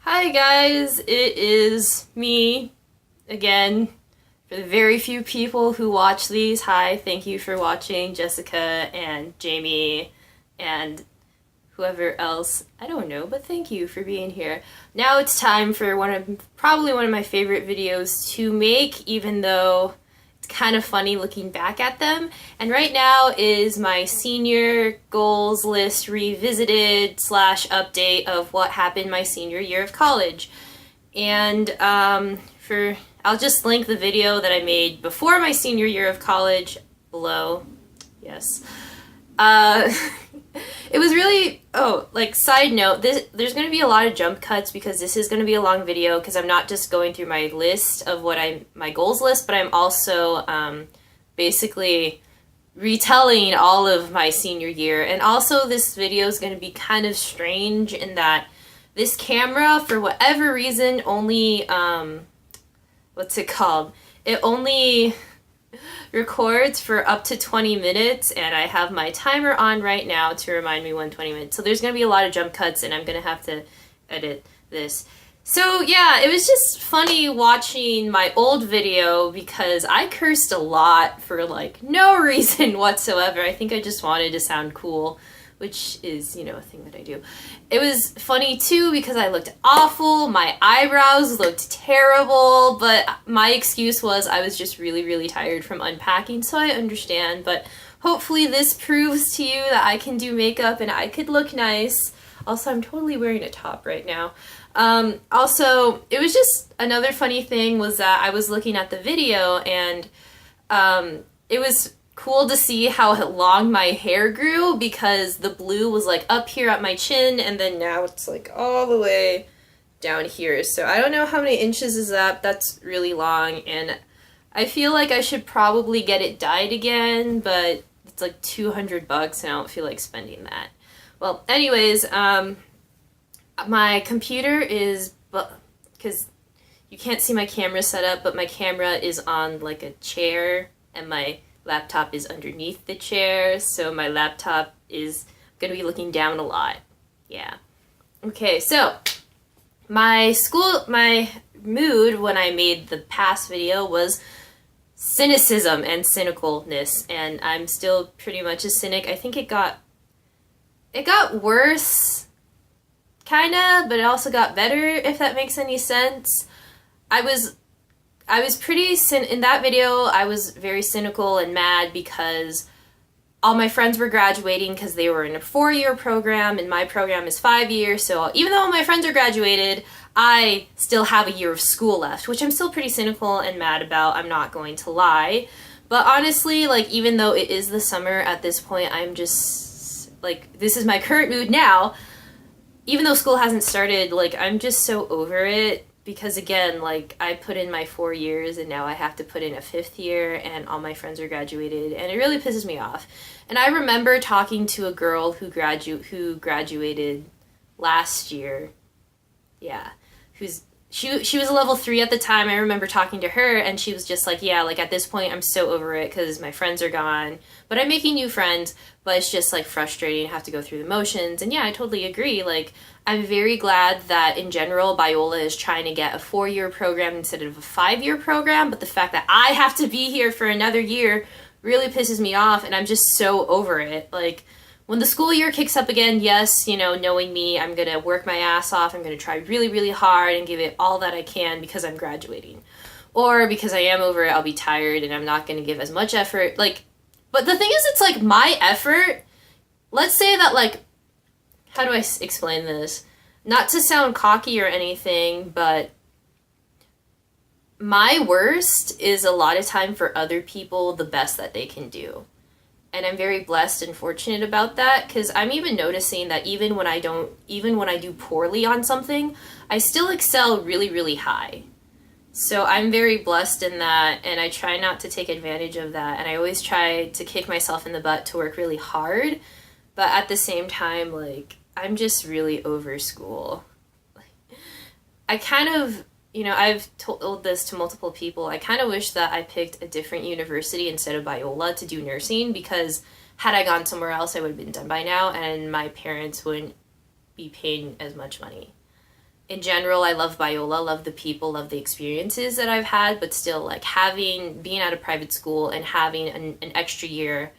Hi guys, it is me again. For the very few people who watch these, hi, thank you for watching, Jessica and Jamie and whoever else. I don't know, but thank you for being here. Now it's time for probably one of my favorite videos to make, even though it's kind of funny looking back at them. And right now is my senior goals list revisited / update of what happened my senior year of college. And I'll just link the video that I made before my senior year of college below. Yes. It was really, side note, there's going to be a lot of jump cuts because this is going to be a long video because I'm not just going through my list of my goals list, but I'm also basically retelling all of my senior year. And also this video is going to be kind of strange in that this camera, for whatever reason, only, what's it called? It only records for up to 20 minutes, and I have my timer on right now to remind me when 20 minutes. So there's going to be a lot of jump cuts, and I'm going to have to edit this. So yeah, it was just funny watching my old video because I cursed a lot for like no reason whatsoever. I think I just wanted to sound cool, which is, a thing that I do. It was funny too because I looked awful, my eyebrows looked terrible, but my excuse was I was just really, really tired from unpacking, so I understand. But hopefully this proves to you that I can do makeup and I could look nice. Also, I'm totally wearing a top right now. Also, it was just another funny thing was that I was looking at the video and it was cool to see how long my hair grew because the blue was like up here at my chin and then now it's like all the way down here. So I don't know how many inches is that. That's really long and I feel like I should probably get it dyed again, but it's like $200 and I don't feel like spending that. Well, anyways, my computer is, because you can't see my camera setup, but my camera is on like a chair and my laptop is underneath the chair, so my laptop is going to be looking down a lot. Yeah. Okay, so my mood when I made the past video was cynicism and cynicalness, and I'm still pretty much a cynic. I think it got worse, kinda, but it also got better, if that makes any sense. I was in that video, I was very cynical and mad because all my friends were graduating because they were in a 4-year program and my program is 5 years. So even though all my friends are graduated, I still have a year of school left, which I'm still pretty cynical and mad about. I'm not going to lie. But honestly, like, even though it is the summer at this point, I'm just, like, this is my current mood now. Even though school hasn't started, like, I'm just so over it. Because again, like, I put in my 4 years and now I have to put in a 5th year and all my friends are graduated and it really pisses me off. And I remember talking to a girl who graduated last year. Yeah. She was a level 3 at the time. I remember talking to her and she was just like, yeah, like at this point I'm so over it because my friends are gone. But I'm making new friends, but it's just like frustrating to have to go through the motions. And yeah, I totally agree. Like, I'm very glad that in general Biola is trying to get a 4-year program instead of a 5-year program, but the fact that I have to be here for another year really pisses me off and I'm just so over it. Like, when the school year kicks up again, yes, knowing me, I'm going to work my ass off. I'm going to try really, really hard and give it all that I can because I'm graduating. Or because I am over it, I'll be tired and I'm not going to give as much effort. Like, but the thing is, it's like my effort, let's say that, like, how do I explain this? Not to sound cocky or anything, but my worst is a lot of time for other people the best that they can do. And I'm very blessed and fortunate about that because I'm even noticing that even when I do poorly on something, I still excel really, really high. So I'm very blessed in that and I try not to take advantage of that. And I always try to kick myself in the butt to work really hard. But at the same time, like, I'm just really over school. I kind of, I've told this to multiple people. I kind of wish that I picked a different university instead of Biola to do nursing because had I gone somewhere else, I would have been done by now and my parents wouldn't be paying as much money. in general, I love Biola, love the people, love the experiences that I've had, but still, like, being at a private school and having an extra year,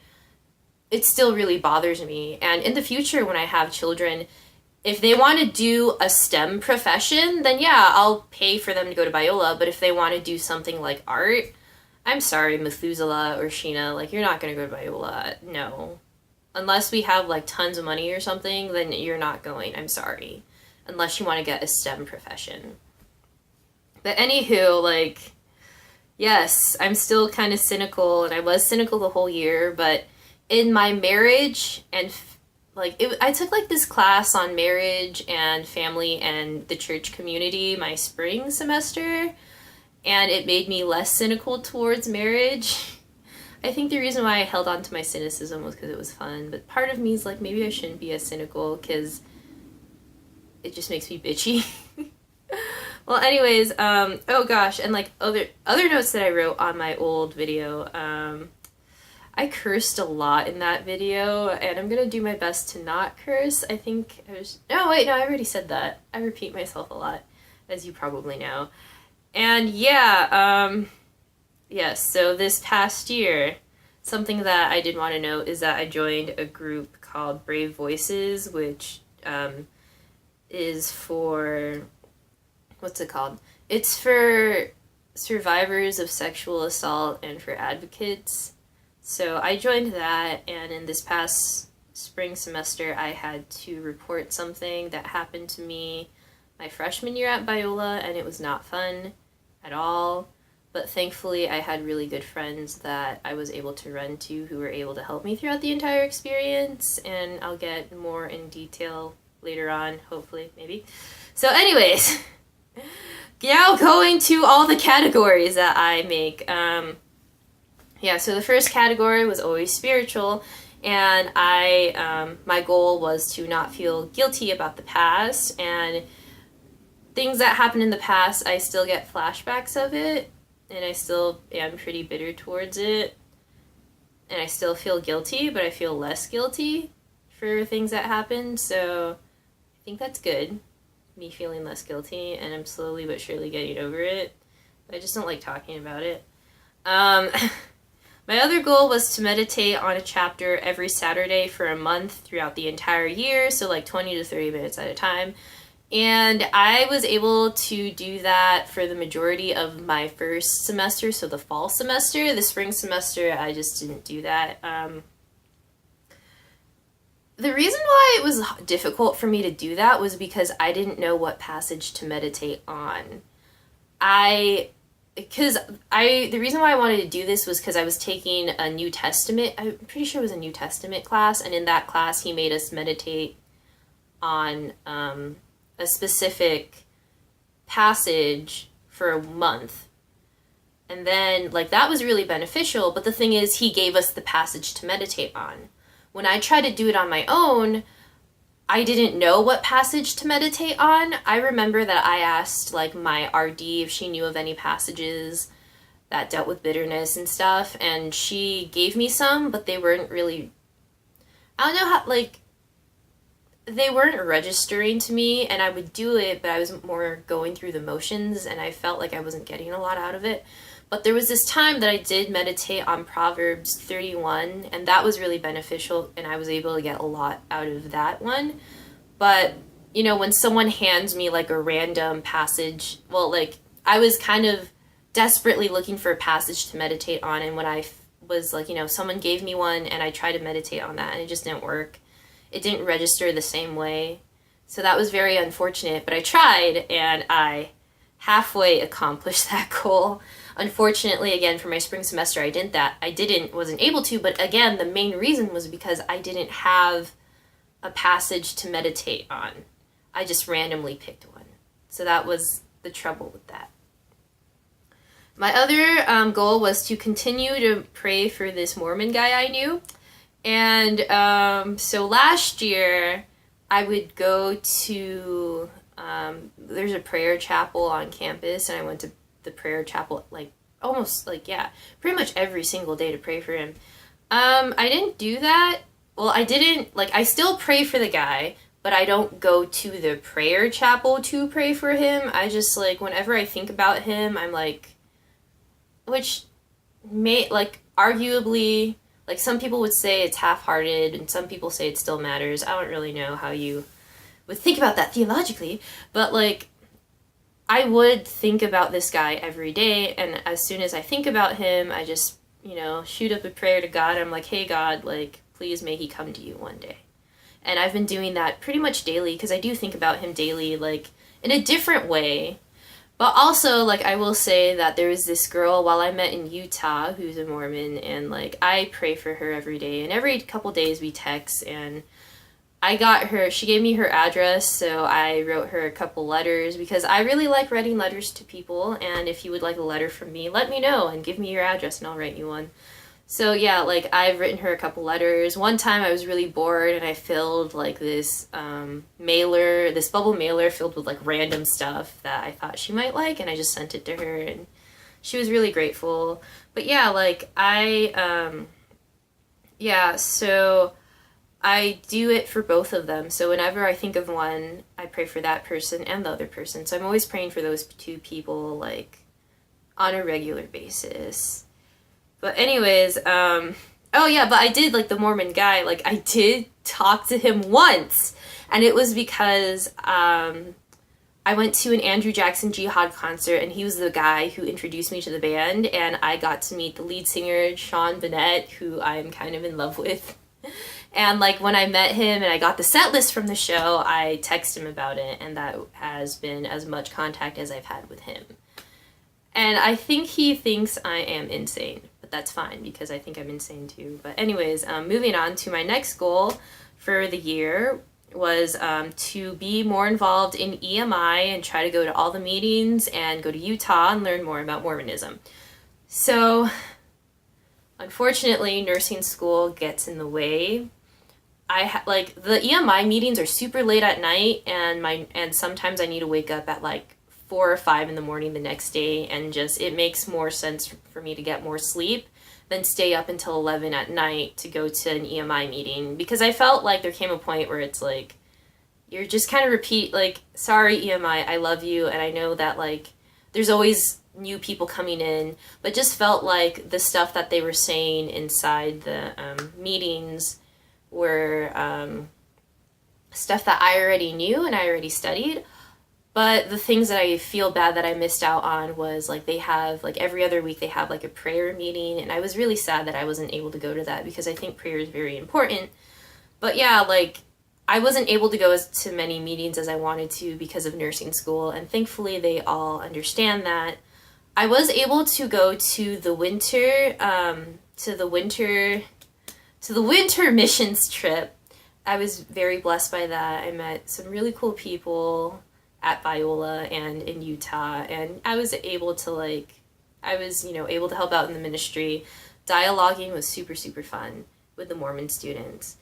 it still really bothers me. And in the future, when I have children, if they want to do a STEM profession, then yeah, I'll pay for them to go to Biola. But if they want to do something like art, I'm sorry, Methuselah or Sheena, like, you're not going to go to Biola. No. Unless we have, like, tons of money or something, then you're not going. I'm sorry. Unless you want to get a STEM profession. But anywho, like, yes, I'm still kind of cynical, and I was cynical the whole year, but in my marriage and I took like this class on marriage and family and the church community my spring semester, and it made me less cynical towards marriage. I think the reason why I held on to my cynicism was because it was fun, but part of me is like, maybe I shouldn't be as cynical because it just makes me bitchy. Well, anyways, oh gosh, and like other notes that I wrote on my old video, I cursed a lot in that video, and I'm gonna do my best to not curse. I think no, wait, no, I already said that. I repeat myself a lot, as you probably know. And yeah, yes, so this past year, something that I did want to note is that I joined a group called Brave Voices, which is for, what's it called? It's for survivors of sexual assault and for advocates. So I joined that, and in this past spring semester, I had to report something that happened to me my freshman year at Biola, and it was not fun at all. But thankfully, I had really good friends that I was able to run to who were able to help me throughout the entire experience, and I'll get more in detail later on, hopefully, maybe. So anyways, now going to all the categories that I make. Yeah, so the first category was always spiritual, and my goal was to not feel guilty about the past, and things that happened in the past, I still get flashbacks of it, and I still am pretty bitter towards it, and I still feel guilty, but I feel less guilty for things that happened, so I think that's good, me feeling less guilty, and I'm slowly but surely getting over it. I just don't like talking about it. My other goal was to meditate on a chapter every Saturday for a month throughout the entire year, so like 20 to 30 minutes at a time. And I was able to do that for the majority of my first semester, so the fall semester. The spring semester, I just didn't do that. The reason why it was difficult for me to do that was because I didn't know what passage to meditate on. The reason why I wanted to do this was because I was taking a New Testament, I'm pretty sure it was a New Testament class, and in that class he made us meditate on a specific passage for a month. And then, like, that was really beneficial, but the thing is, he gave us the passage to meditate on. When I tried to do it on my own, I didn't know what passage to meditate on. I remember that I asked, like, my RD if she knew of any passages that dealt with bitterness and stuff, and she gave me some, but they weren't really, I don't know how, like, they weren't registering to me, and I would do it, but I was more going through the motions, and I felt like I wasn't getting a lot out of it. But there was this time that I did meditate on Proverbs 31, and that was really beneficial, and I was able to get a lot out of that one. But, you know, when someone hands me, like, a random passage, well, like, I was kind of desperately looking for a passage to meditate on, and when I was, like, you know, someone gave me one, and I tried to meditate on that, and it just didn't work. It didn't register the same way. So that was very unfortunate, but I tried, and I halfway accomplished that goal. Unfortunately, again, for my spring semester, wasn't able to, but again, the main reason was because I didn't have a passage to meditate on. I just randomly picked one. So that was the trouble with that. My other goal was to continue to pray for this Mormon guy I knew. And so last year, I would go to, there's a prayer chapel on campus, and I went to the prayer chapel, like, almost, like, yeah, pretty much every single day to pray for him. I didn't do that. Well, I didn't, like, I still pray for the guy, but I don't go to the prayer chapel to pray for him. I just, like, whenever I think about him, I'm like, which may, like, arguably, like, some people would say it's half-hearted, and some people say it still matters. I don't really know how you would think about that theologically, but, like, I would think about this guy every day, and as soon as I think about him, I just, you know, shoot up a prayer to God. I'm like, hey, God, like, please may he come to you one day. And I've been doing that pretty much daily, because I do think about him daily, like, in a different way. But also, like, I will say that there was this girl while I met in Utah who's a Mormon, and, like, I pray for her every day, and every couple days we text, and I got her, she gave me her address, so I wrote her a couple letters, because I really like writing letters to people, and if you would like a letter from me, let me know, and give me your address, and I'll write you one. So yeah, like, I've written her a couple letters. One time I was really bored, and I filled, like, this mailer, this bubble mailer filled with, like, random stuff that I thought she might like, and I just sent it to her, and she was really grateful. But yeah, like, so I do it for both of them. So whenever I think of one, I pray for that person and the other person. So I'm always praying for those two people, like, on a regular basis. But anyways, oh yeah, but I did, like, the Mormon guy, like, I did talk to him once, and it was because, I went to an Andrew Jackson Jihad concert, and he was the guy who introduced me to the band, and I got to meet the lead singer, Sean Bennett, who I'm kind of in love with. And, like, when I met him and I got the set list from the show, I texted him about it, and that has been as much contact as I've had with him. And I think he thinks I am insane, but that's fine, because I think I'm insane too. But anyways, moving on to my next goal for the year was to be more involved in EMI and try to go to all the meetings and go to Utah and learn more about Mormonism. So, unfortunately, nursing school gets in the way. Like, the EMI meetings are super late at night, and sometimes I need to wake up at, like, 4 or 5 in the morning the next day, and just, it makes more sense for me to get more sleep than stay up until 11 at night to go to an EMI meeting, because I felt like there came a point where it's like, you're just kind of repeat, like, sorry EMI, I love you, and I know that, like, there's always new people coming in, but just felt like the stuff that they were saying inside the meetings were stuff that I already knew and I already studied. But the things that I feel bad that I missed out on was, like, they have, like, every other week they have, like, a prayer meeting, and I was really sad that I wasn't able to go to that, because I think prayer is very important. But yeah, like, I wasn't able to go to many meetings as I wanted to because of nursing school, and thankfully they all understand that. I was able to go to the winter missions trip. I was very blessed by that. I met some really cool people at Biola and in Utah, and I was able to, able to help out in the ministry. Dialoguing was super, super fun with the Mormon students.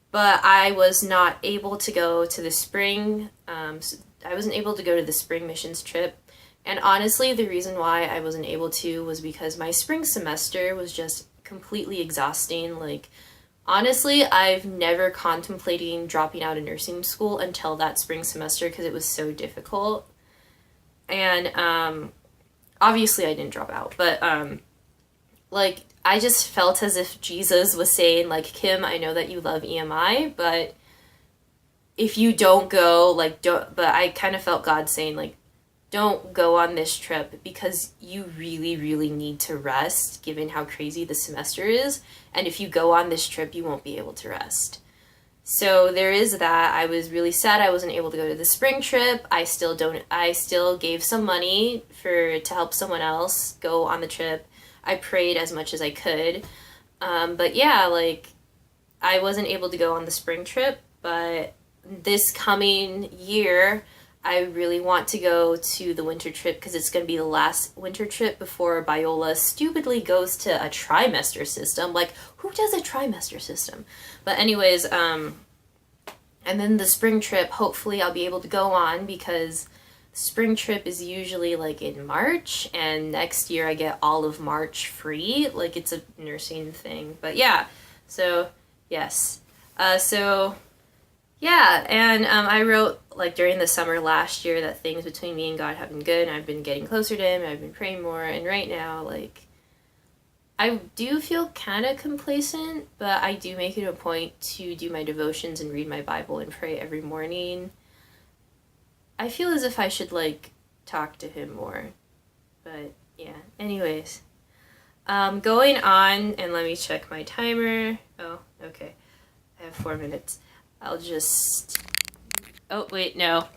But I was not able to go to the spring, I wasn't able to go to the spring missions trip. And honestly, the reason why I wasn't able to was because my spring semester was just completely exhausting. Like, honestly, I've never contemplating dropping out of nursing school until that spring semester, because it was so difficult. And obviously I didn't drop out, but like, I just felt as if Jesus was saying, like, Kim, I know that you love EMI, but if you don't go, like, don't, but I kind of felt God saying, like, don't go on this trip because you really, really need to rest, given how crazy the semester is. And if you go on this trip, you won't be able to rest. So there is that. I was really sad I wasn't able to go to the spring trip. I still gave some money to help someone else go on the trip. I prayed as much as I could. But yeah, like, I wasn't able to go on the spring trip, but this coming year, I really want to go to the winter trip, because it's going to be the last winter trip before Biola stupidly goes to a trimester system. Like, who does a trimester system? But anyways, and then the spring trip, hopefully I'll be able to go on, because spring trip is usually, like, in March, and next year I get all of March free. Like, it's a nursing thing. But yeah, so, yes. Yeah, and I wrote like during the summer last year that things between me and God have been good, and I've been getting closer to Him, and I've been praying more, and right now, like, I do feel kind of complacent, but I do make it a point to do my devotions and read my Bible and pray every morning. I feel as if I should, like, talk to Him more, but yeah, anyways. Going on, and let me check my timer. Oh, okay. I have 4 minutes. I'll just... Oh, wait, no.